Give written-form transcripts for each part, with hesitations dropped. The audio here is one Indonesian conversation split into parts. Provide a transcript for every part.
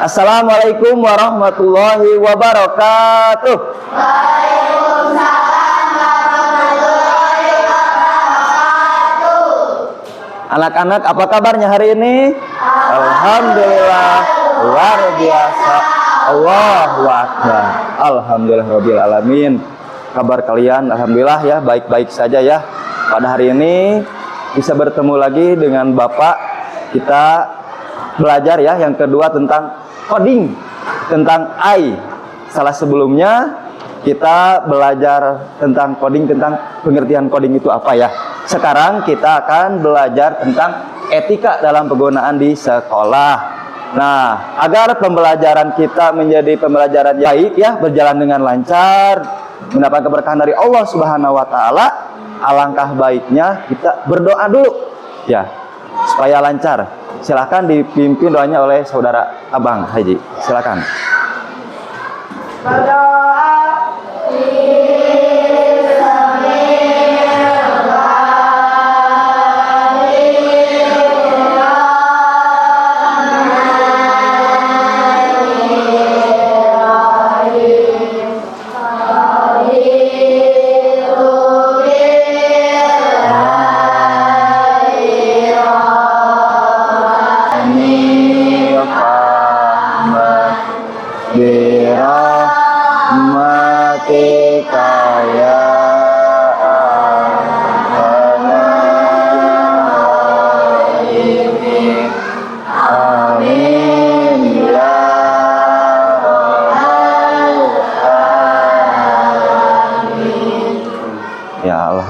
Assalamualaikum warahmatullahi wabarakatuh. Waalaikumsalam warahmatullahi wabarakatuh. Anak-anak, apa kabarnya hari ini? Alhamdulillah, luar biasa. Allahu akbar. Alhamdulillah rabbil alamin. Kabar kalian alhamdulillah ya, baik-baik saja ya. Pada hari ini bisa bertemu lagi dengan Bapak. Kita belajar ya yang kedua tentang coding, tentang AI. Salah sebelumnya kita belajar tentang coding, tentang pengertian coding itu apa ya. Sekarang kita akan belajar tentang etika dalam penggunaan di sekolah. Nah, agar pembelajaran kita menjadi pembelajaran yang baik ya, berjalan dengan lancar, mendapat keberkahan dari Allah Subhanahu wa taala, alangkah baiknya kita berdoa dulu ya, supaya lancar. Silahkan dipimpin doanya oleh saudara Abang Haji. Silakan. Berdoa.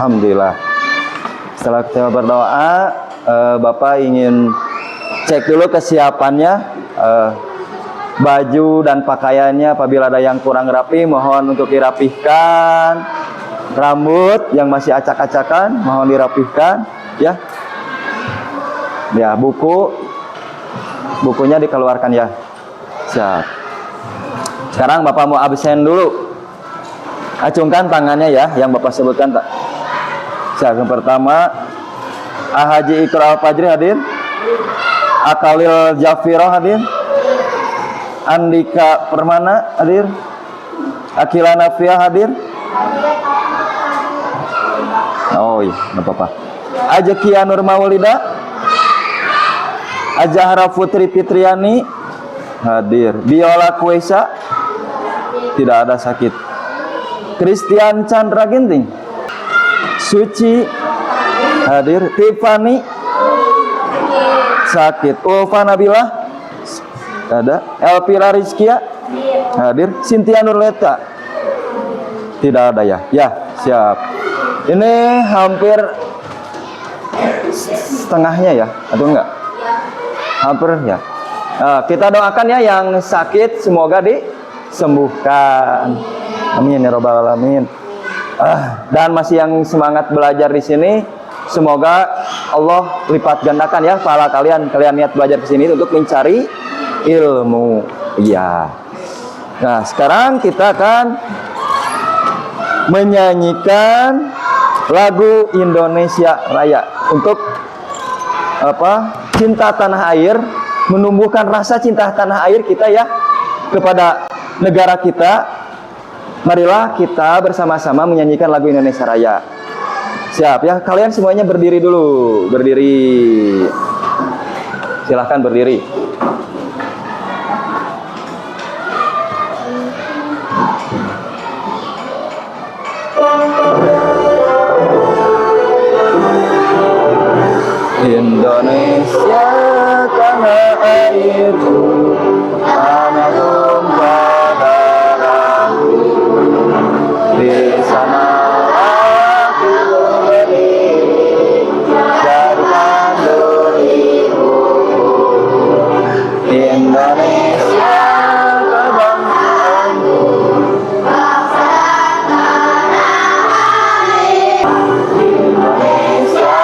Alhamdulillah. Setelah kita berdoa, Bapak ingin cek dulu kesiapannya, baju dan pakaiannya. Apabila ada yang kurang rapi, mohon untuk dirapihkan. Rambut yang masih acak-acakan, mohon dirapihkan, ya. Ya, bukunya dikeluarkan ya. Siap. Sekarang Bapak mau absen dulu. Acungkan tangannya ya, yang Bapak sebutkan. Yang pertama, Haji Ikra Al-Fajri hadir. Akalil Jafiro hadir. Andika Permana hadir. Akila Nafia hadir. Oh iya, nggak apa-apa. Ajakia Nur Maulida. Azahra Putri Fitriani hadir. Biola Kuesa tidak ada sakit. Christian Chandra Ginting, Suci hadir. Tiffany sakit. Ulfa Nabila ada. Elvira Rizkia hadir. Cynthia Nurleta tidak ada ya. Ya, siap. Ini hampir setengahnya ya, atau enggak? Hampir ya. Nah, kita doakan ya yang sakit semoga disembuhkan. Amin ya robbal alamin. Dan masih yang semangat belajar di sini, semoga Allah lipat gandakan ya pahala kalian. Kalian niat belajar di sini untuk mencari ilmu. Iya. Nah, sekarang kita akan menyanyikan lagu Indonesia Raya untuk apa? Cinta tanah air, menumbuhkan rasa cinta tanah air kita ya kepada negara kita. Marilah kita bersama-sama menyanyikan lagu Indonesia Raya. Siap ya, kalian semuanya berdiri dulu. Berdiri. Silahkan berdiri. Indonesia tanah airku, tanah tumpah darahku. Di sanalah ku berdiri, jadikan dirimu Indonesia kebanggaanku, bangsa tanah air. Indonesia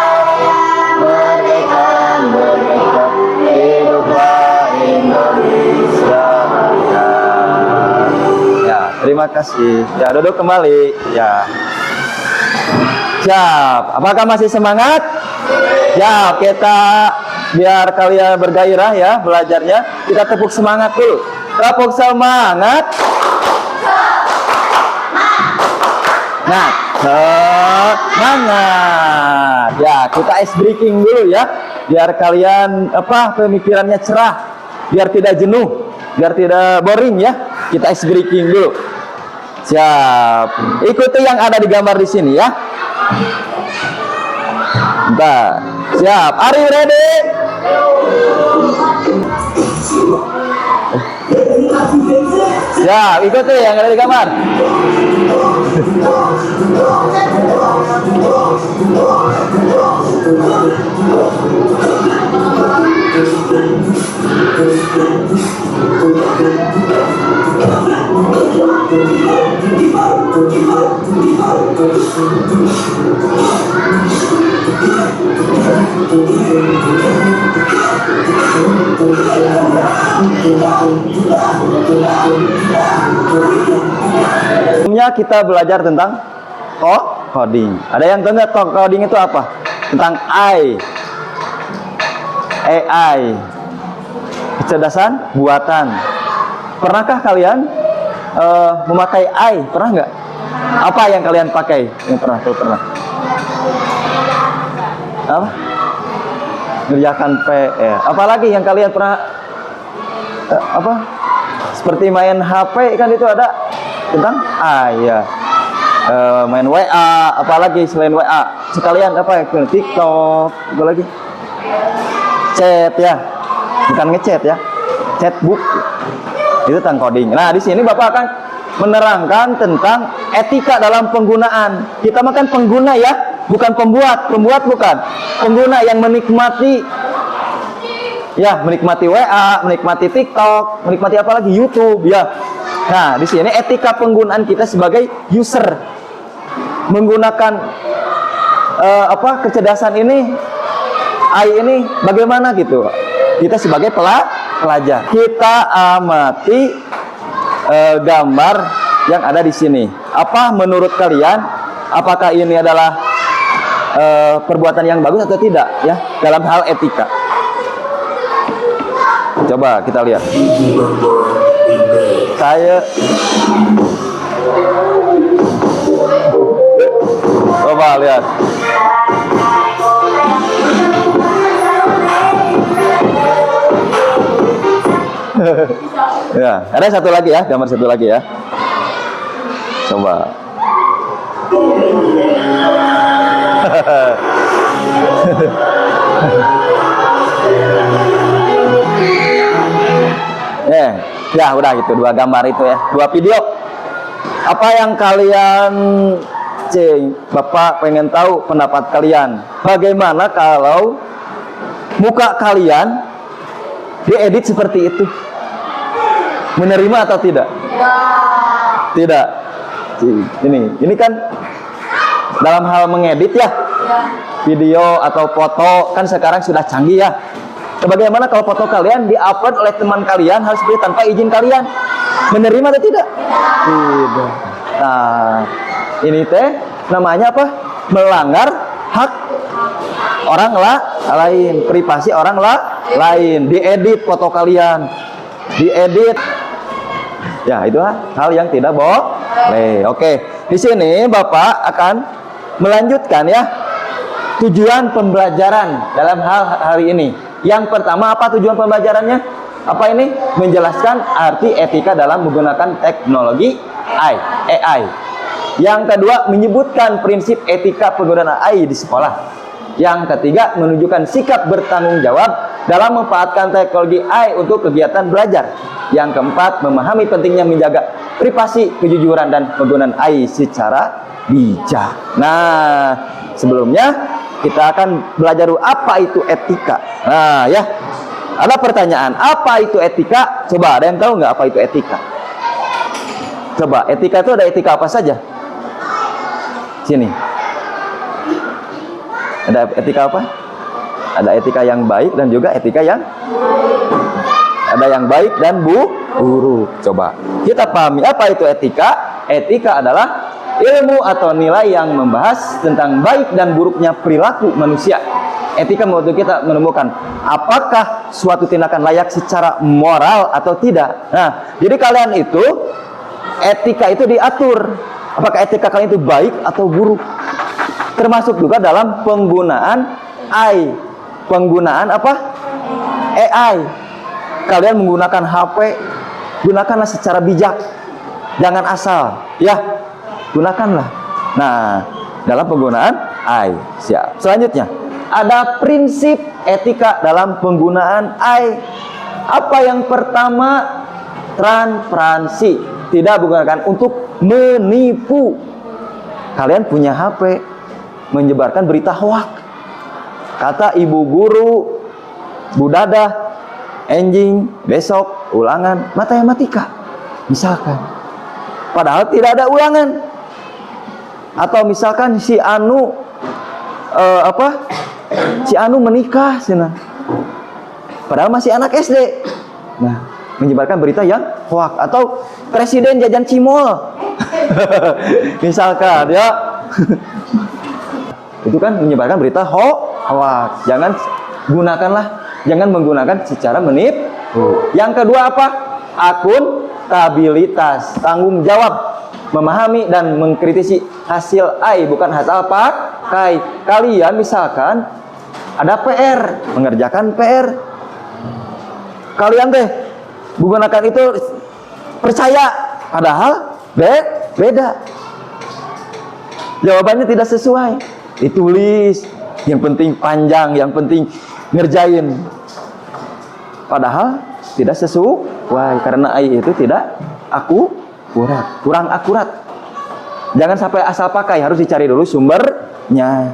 merdeka, merdeka, hiduplah Indonesia Raya. Ya, terima kasih. Ya, duduk kembali. Ya. Siap. Apakah masih semangat? Ya, kita biar kalian bergairah ya belajarnya. Kita tepuk semangat dulu. Tepuk semangat. Nah, semangat. Ya, kita ice breaking dulu ya. Biar kalian pemikirannya cerah, biar tidak jenuh, biar tidak boring ya. Kita ice breaking dulu. Siap. Ikuti yang ada di gambar di sini ya. Bentar. Siap. Are you ready? Siap. Ikuti yang ada di gambar. Sebelumnya kita belajar tentang coding. Ada yang tahu nggak coding itu apa? Tentang AI, kecerdasan buatan. Pernahkah kalian memakai AI? Pernah nggak? Apa yang kalian pakai? Yang pernah? Kalau pernah? Apa? Ngerjakan PR. Apalagi yang kalian pernah seperti main HP kan itu ada tentang AI ya. Main WA, apalagi selain WA sekalian TikTok, apalagi chat ya, bukan ngechat ya, chatbook itu tentang coding. Nah di sini Bapak akan menerangkan tentang etika dalam penggunaan. Kita makan pengguna ya, bukan pembuat bukan pengguna yang menikmati ya, menikmati WA, menikmati TikTok, menikmati apalagi YouTube ya. Nah di sini etika penggunaan kita sebagai user menggunakan kecerdasan ini, AI ini bagaimana gitu. Kita sebagai pelajar, kita amati gambar yang ada di sini. Apa menurut kalian? Apakah ini adalah perbuatan yang bagus atau tidak ya dalam hal etika? Coba kita lihat. Coba lihat. Ya, ada satu lagi ya, gambar satu lagi ya. Coba. Ya udah gitu, dua gambar itu ya, dua video. Apa yang kalian Bapak pengen tahu pendapat kalian. Bagaimana kalau muka kalian diedit seperti itu? Menerima atau tidak? Tidak. Ini kan dalam hal mengedit ya, video atau foto kan sekarang sudah canggih ya. Bagaimana kalau foto kalian diupload oleh teman kalian harus seperti tanpa izin kalian? Menerima atau tidak? Tidak. Nah, ini namanya apa? Melanggar hak orang lain, privasi orang lain. Diedit foto kalian, diedit. Ya, itu hal yang tidak boleh. Oke, di sini Bapak akan melanjutkan ya tujuan pembelajaran dalam hal hari ini. Yang pertama, apa tujuan pembelajarannya? Apa ini? Menjelaskan arti etika dalam menggunakan teknologi AI. Yang kedua, menyebutkan prinsip etika penggunaan AI di sekolah. Yang ketiga, menunjukkan sikap bertanggung jawab dalam memanfaatkan teknologi AI untuk kegiatan belajar. Yang keempat, memahami pentingnya menjaga privasi, kejujuran, dan penggunaan AI secara bijak. Nah, sebelumnya kita akan belajar apa itu etika. Nah, ya, ada pertanyaan, apa itu etika? Coba, ada yang tahu nggak apa itu etika? Coba, etika itu ada etika apa saja? Sini. Ada etika apa? Ada etika yang baik dan juga etika yang ada yang baik dan buruk. Coba kita pahami apa itu etika. Etika adalah ilmu atau nilai yang membahas tentang baik dan buruknya perilaku manusia. Etika membantu kita menemukan apakah suatu tindakan layak secara moral atau tidak. Nah, jadi kalian itu etika itu diatur. Apakah etika kalian itu baik atau buruk? Termasuk juga dalam penggunaan AI. Penggunaan apa? AI. Kalian menggunakan HP, gunakanlah secara bijak. Jangan asal, ya. Gunakanlah. Nah, dalam penggunaan AI. Siap. Selanjutnya, ada prinsip etika dalam penggunaan AI. Apa yang pertama? Transparansi. Tidak menggunakan untuk menipu. Kalian punya HP, menyebarkan berita hoak. Kata ibu guru, Bu Dadah, enjing, besok, ulangan, matematika. Misalkan. Padahal tidak ada ulangan. Atau misalkan si Anu si Anu menikah sana. Padahal masih anak SD. Nah, menyebarkan berita yang hoak. Atau presiden jajan cimol. Misalkan ya. Itu kan menyebarkan berita hoak. Jangan menggunakan secara menipu. Yang kedua apa? Akuntabilitas, tanggung jawab, memahami dan mengkritisi hasil AI, bukan hasil pakai. Kalian misalkan ada PR, mengerjakan PR. Kalian menggunakan itu percaya, padahal beda. Jawabannya tidak sesuai. Ditulis, yang penting panjang, yang penting ngerjain. Padahal tidak sesuai karena AI itu tidak kurang akurat. Jangan sampai asal pakai, harus dicari dulu sumbernya.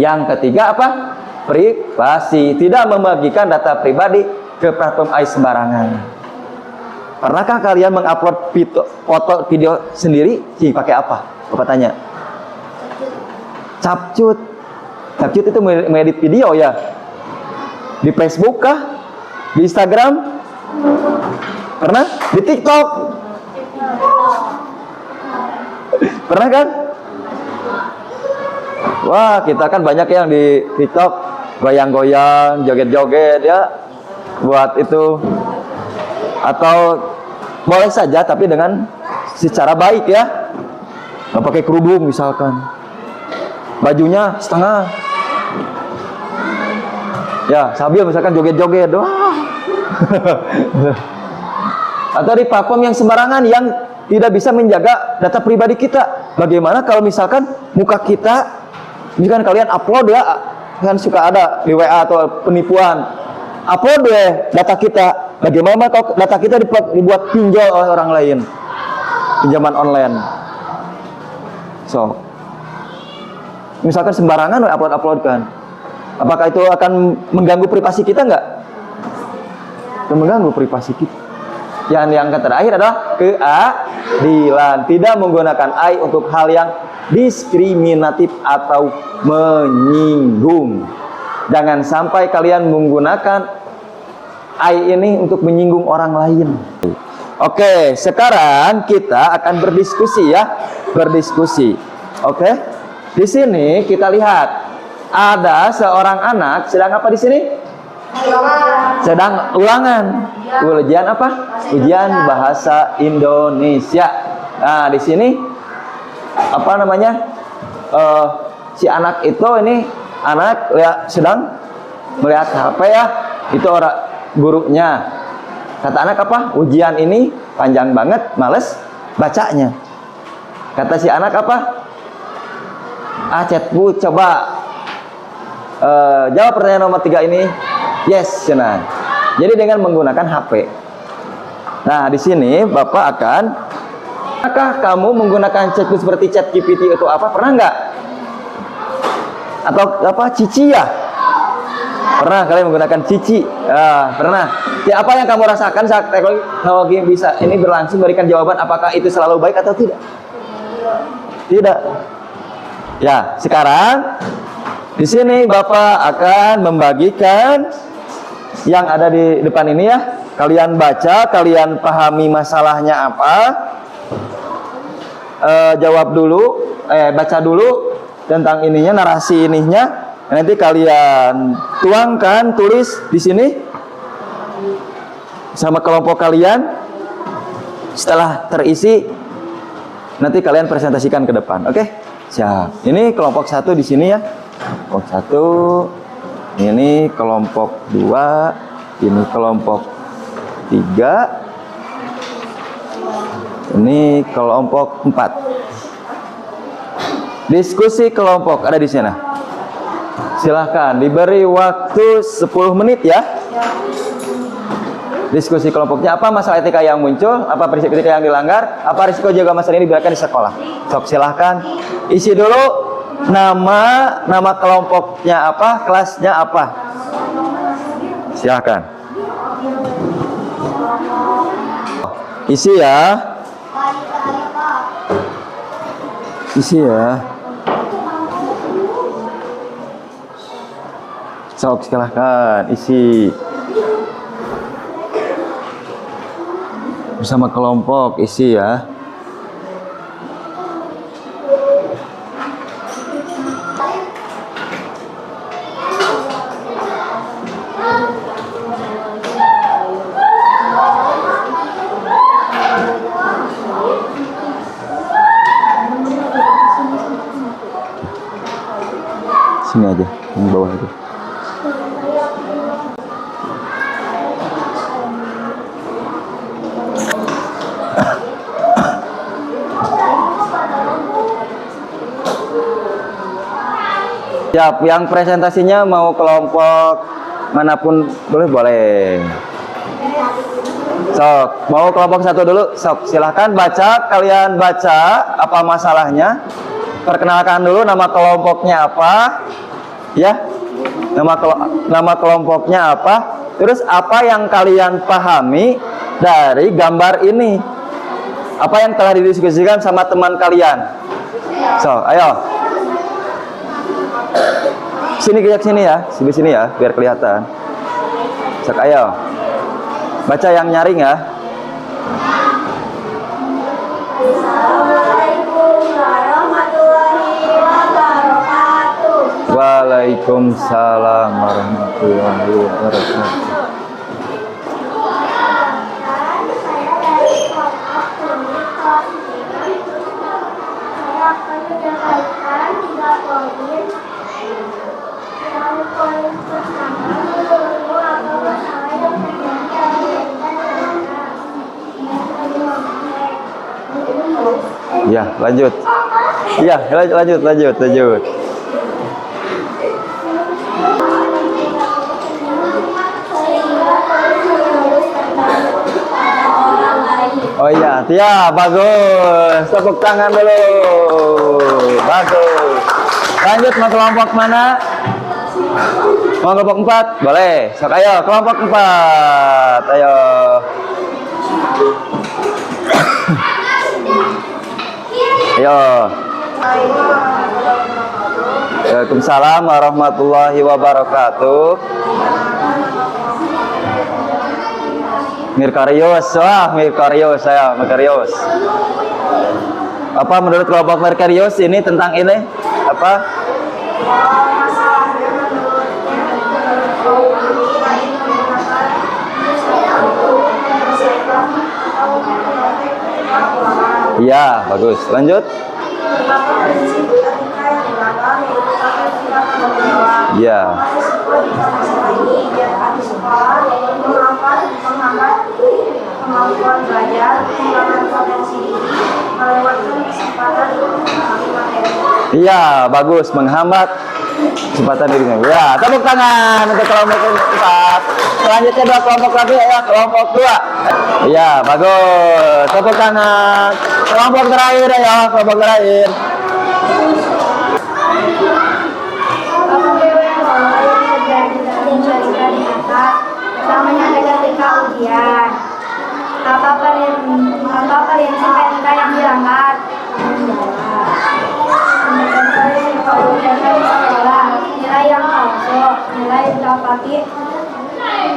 Yang ketiga apa? Privasi, tidak membagikan data pribadi ke platform AI sembarangan. Pernahkah kalian mengupload foto video sendiri? Pakai apa? Bapak tanya. Capcut itu mengedit video ya. Di Facebook kah? Di Instagram? Pernah? Di TikTok? Pernah kan? Wah, kita kan banyak yang di TikTok goyang-goyang, joget-joget ya. Buat itu. Atau boleh saja tapi dengan secara baik ya. Nggak pakai kerudung misalkan. Bajunya setengah. Ya, sambil misalkan joget-joget. Atau di platform yang sembarangan yang tidak bisa menjaga data pribadi kita. Bagaimana kalau misalkan muka kita, misalkan kalian upload ya, kan suka ada di WA atau penipuan. Upload data kita. Bagaimana kalau data kita dibuat pinjol oleh orang lain? Pinjaman online. So, misalkan sembarangan upload-uploadkan. Apakah itu akan mengganggu privasi kita enggak? Mengganggu privasi kita. Yang terakhir adalah keadilan. Tidak menggunakan AI untuk hal yang diskriminatif atau menyinggung. Jangan sampai kalian menggunakan AI ini untuk menyinggung orang lain. Oke, sekarang kita akan berdiskusi ya. Berdiskusi. Oke. Di sini kita lihat ada seorang anak sedang apa di sini? Sedang ulangan. Ujian apa? Ujian bahasa Indonesia. Nah, di sini apa namanya? Si anak itu ini anak sedang melihat HP ya. Itu orang gurunya. Kata anak apa? Ujian ini panjang banget, males bacanya. Kata si anak apa? Chatbu, coba jawab pertanyaan nomor 3 ini. Yes, senang. Jadi dengan menggunakan HP. Nah, di sini Bapak akan, apakah kamu menggunakan chatbot seperti ChatGPT atau apa? Pernah nggak? Atau apa? Cici ya? Pernah kalian menggunakan Cici? Pernah. Ya, apa yang kamu rasakan saat teknologi bisa ini berlangsung, berikan jawaban apakah itu selalu baik atau tidak? Tidak. Ya, sekarang di sini Bapak akan membagikan yang ada di depan ini ya. Kalian baca, kalian pahami masalahnya apa. Jawab dulu, baca dulu tentang ininya, narasi ininya. Nanti kalian tuangkan, tulis di sini sama kelompok kalian. Setelah terisi, nanti kalian presentasikan ke depan. Oke? Siap. Ini kelompok 1 di sini ya. Kelompok 1. Ini kelompok 2. Ini kelompok 3. Ini kelompok 4. Diskusi kelompok ada di sana. Silahkan diberi waktu 10 menit ya. Diskusi kelompoknya apa masalah etika yang muncul, apa prinsip etika yang dilanggar, apa risiko jaga masalah ini diberikan di sekolah. Sok silahkan isi dulu nama kelompoknya apa, kelasnya apa. Silahkan isi ya. Isi ya. Sok silahkan isi bersama kelompok, isi ya. Sini aja, yang bawah aja. Siap, yang presentasinya mau kelompok manapun boleh. Sok, mau kelompok 1 dulu. Sok, silahkan baca, kalian baca apa masalahnya. Perkenalkan dulu nama kelompoknya apa. Ya. Nama kelompoknya apa? Terus apa yang kalian pahami dari gambar ini? Apa yang telah didiskusikan sama teman kalian? So, ayo. Sini ya, sebelah sini ya, biar kelihatan. Sok, ayo. Baca yang nyaring ya. Assalamualaikum warahmatullahi wabarakatuh. Waalaikumsalam warahmatullahi wabarakatuh. Saya dari kelompok kuning kelas 3. Saya akan menyampaikan 3 poin. Yang poin pertama, menurutmu apa masalah yang terjadi dalam pendidikan anak-anak? Yang kedua, Ya, lanjut. Iya, lanjut. Oh iya, Tia, bagus. Tepuk tangan dulu. Bagus. Lanjut, mau kelompok mana? Mau kelompok 4? Boleh. Sok, ayo, kelompok 4. Ayo. Ayo. Waalaikumsalam warahmatullahi wabarakatuh. Merkarius, Merkarius. Apa menurut kelompok Merkarius ini tentang ini? Apa? Iya, bagus. Lanjut. Iya. Kemampuan belajar, pengembangan potensi diri, melewatkan kesempatan untuk memahami materi. Iya, bagus. Menghambat kesempatan dirinya. Ya, tepuk tangan untuk kelompok 4. Selanjutnya 2 kelompok lagi ya, kelompok 2. Iya, bagus. Tepuk tangan. Kelompok terakhir ya, kelompok terakhir. Namanya ketika ujian. Apa prinsip PMK yang dilanggar? Nilai yang palsu, nilai didapati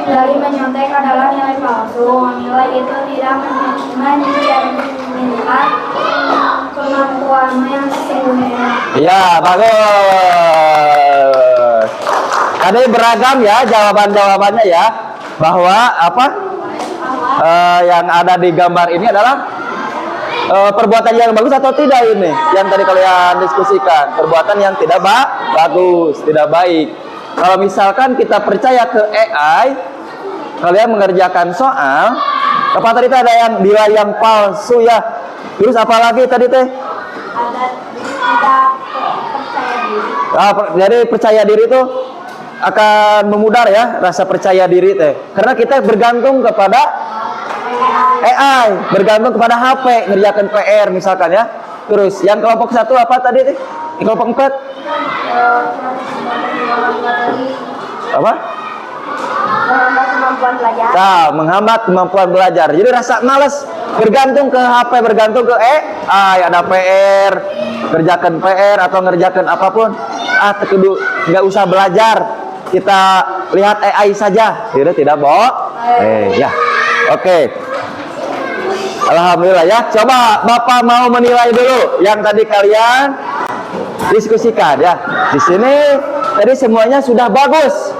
dari menyontek adalah nilai palsu. Nilai itu tidak mencerminkan kemampuanmu yang sesungguhnya. Iya, bagus. Tadi beragam ya jawabannya ya, bahwa apa yang ada di gambar ini adalah perbuatan yang bagus atau tidak ini yang tadi kalian diskusikan. Perbuatan yang tidak bagus, tidak baik. Kalau misalkan kita percaya ke AI, kalian mengerjakan soal apa tadi ada yang nilai yang palsu ya. Terus apa lagi tadi teh? Ada tidak percaya diri. Jadi percaya diri itu akan memudar ya, rasa percaya diri teh. Karena kita bergantung kepada AI, bergantung kepada HP, ngerjakan PR misalkan ya. Terus yang kelompok 1 apa tadi teh? Kelompok 4 apa? Menghambat kemampuan belajar. Nah, menghambat kemampuan belajar. Jadi rasa malas, bergantung ke HP, bergantung ke ada PR, kerjakan PR atau ngerjakan apapun. Nggak usah belajar, kita lihat AI saja. Tidak ya. Oke. Alhamdulillah ya. Coba Bapak mau menilai dulu yang tadi kalian diskusikan ya. Di sini tadi semuanya sudah bagus.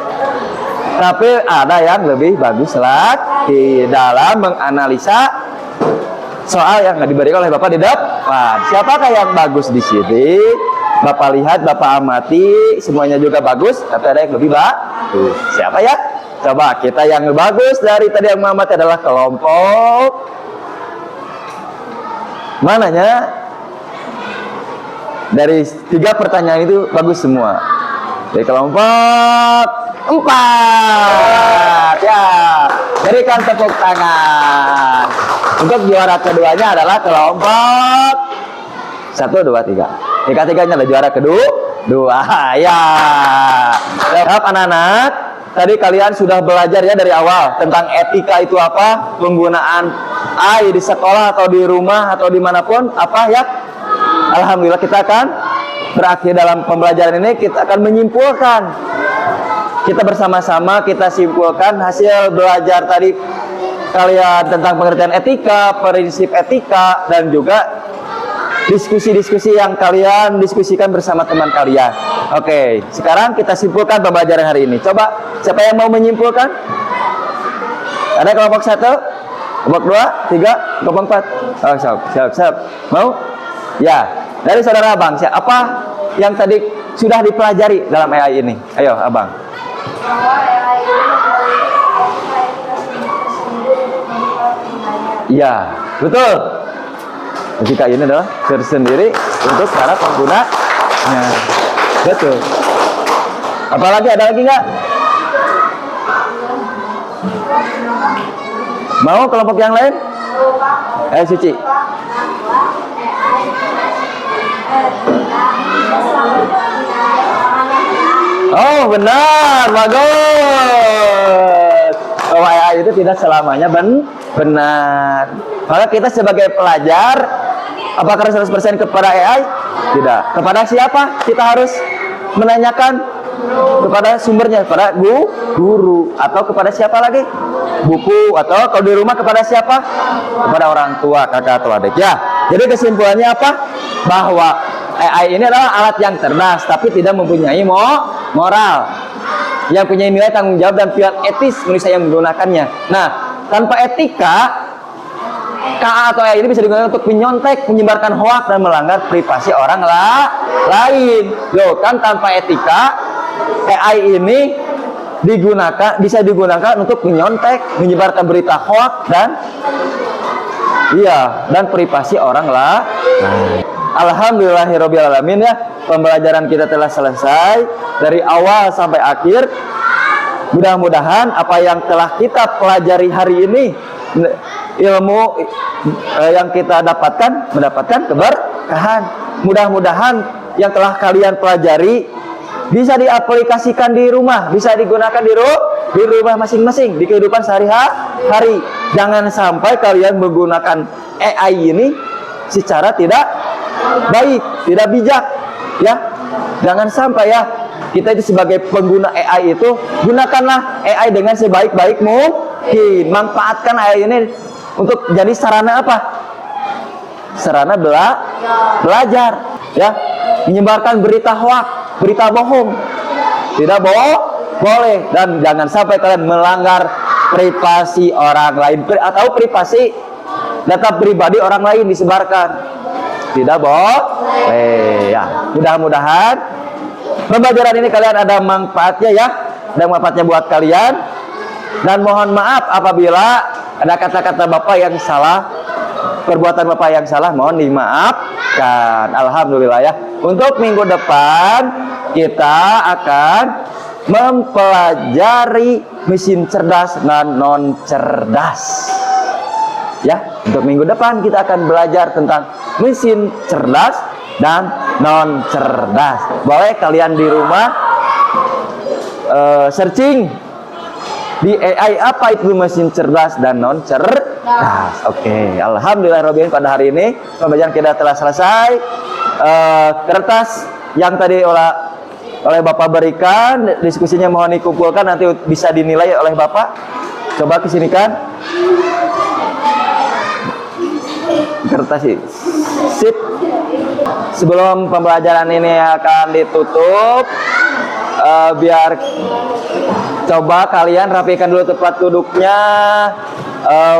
Tapi ada yang lebih bagus lagi dalam menganalisa soal yang diberikan oleh Bapak di depan. Siapakah yang bagus di sini? Bapak lihat, Bapak amati, semuanya juga bagus, tapi ada yang lebih bagus. Siapa ya? Coba kita yang bagus dari tadi yang mengamati adalah kelompok mananya? Dari 3 pertanyaan itu bagus semua. Dari kelompok 4 ya, berikan tepuk tangan. Untuk juara keduanya adalah kelompok 1, 2, 3. Tiga-tiganya adalah juara kedua ya. Anak-anak, tadi kalian sudah belajar ya dari awal tentang etika itu apa, penggunaan AI di sekolah atau di rumah atau dimanapun apa ya. Alhamdulillah kita akan berakhir dalam pembelajaran ini, kita akan menyimpulkan. Kita bersama-sama kita simpulkan hasil belajar tadi kalian tentang pengertian etika, prinsip etika, dan juga diskusi-diskusi yang kalian diskusikan bersama teman kalian. Oke, sekarang kita simpulkan pembelajaran hari ini. Coba, siapa yang mau menyimpulkan? Ada kelompok 1, kelompok 2, 3, kelompok 4. Oh, siap. Mau? Ya, dari saudara Abang, apa yang tadi sudah dipelajari dalam AI ini? Ayo, Abang. Bahwa AI ini memiliki etika tersendiri untuk menentukan penggunaannya. Iya, betul. Etika ini adalah tersendiri untuk para pengguna. Nah, betul. Apalagi ada lagi nggak? Mau kelompok yang lain? Suci. Oh, benar, bagus. Bahwa AI itu tidak selamanya benar. Maka kita sebagai pelajar, apakah 100% kepada AI? Tidak. Kepada siapa kita harus menanyakan? Kepada sumbernya, kepada guru. Atau kepada siapa lagi? Buku. Atau kalau di rumah kepada siapa? Kepada orang tua, kakak atau adik. Ya, jadi kesimpulannya apa? Bahwa AI ini adalah alat yang cerdas, tapi tidak mempunyai moral. Yang punya nilai tanggung jawab dan pihak etis manusia yang menggunakannya. Nah, tanpa etika, KA atau AI ini bisa digunakan untuk menyontek, menyebarkan hoak dan melanggar privasi orang lain. Loh, kan tanpa etika, AI ini bisa digunakan untuk menyontek, menyebarkan berita hoak dan privasi orang lain. Alhamdulillahirabbil alamin ya. Pembelajaran kita telah selesai dari awal sampai akhir. Mudah-mudahan apa yang telah kita pelajari hari ini, ilmu yang kita mendapatkan keberkahan. Mudah-mudahan yang telah kalian pelajari bisa diaplikasikan di rumah, bisa digunakan di rumah masing-masing, di kehidupan sehari-hari. Jangan sampai kalian menggunakan AI ini secara tidak baik, tidak bijak ya. Jangan sampai ya, kita itu sebagai pengguna AI itu, gunakanlah AI dengan sebaik-baik mungkin. Manfaatkan AI ini untuk jadi sarana apa? Sarana belajar ya. Menyebarkan berita hoak, berita bohong. Tidak boleh, dan jangan sampai kalian melanggar privasi orang lain atau privasi data pribadi orang lain disebarkan. Tidak boleh ya. Mudah-mudahan pembelajaran ini kalian ada manfaatnya ya, ada manfaatnya buat kalian. Dan mohon maaf apabila ada kata-kata Bapak yang salah, perbuatan Bapak yang salah, mohon dimaafkan. Alhamdulillah ya. Untuk minggu depan kita akan mempelajari mesin cerdas dan non cerdas. Ya, untuk minggu depan kita akan belajar tentang mesin cerdas dan non cerdas. Boleh kalian di rumah searching di AI apa itu mesin cerdas dan non cerdas. Oke, alhamdulillahirobbilalamin, pada hari ini pembelajaran kita telah selesai. Kertas yang tadi oleh Bapak berikan, diskusinya mohon dikumpulkan, nanti bisa dinilai oleh Bapak. Coba kesinikan kertas sih. Sip. Sebelum pembelajaran ini akan ditutup, biar coba kalian rapikan dulu tempat duduknya,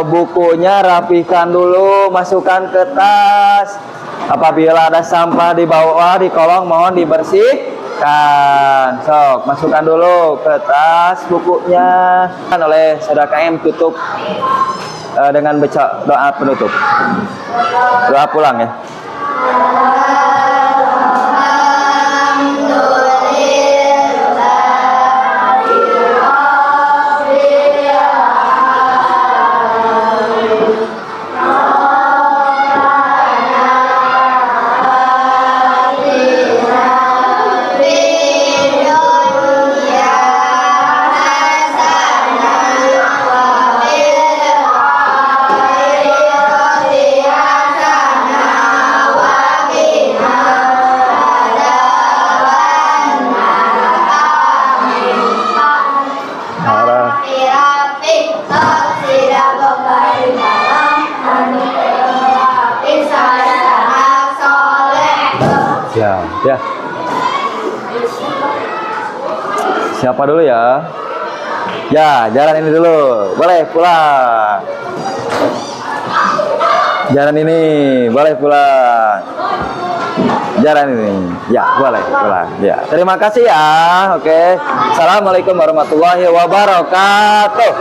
bukunya rapikan dulu, masukkan ke tas. Apabila ada sampah di bawah di kolong mohon dibersihkan. Sok, masukkan dulu ke tas bukunya. Oleh Saudara KM, tutup dengan baca doa penutup. Doa pulang ya. Ya. Siapa dulu ya? Ya, jalan ini dulu. Boleh pulang. Jalan ini, boleh pulang. Jalan ini. Ya, boleh pulang. Ya, terima kasih ya. Oke. Assalamualaikum warahmatullahi wabarakatuh.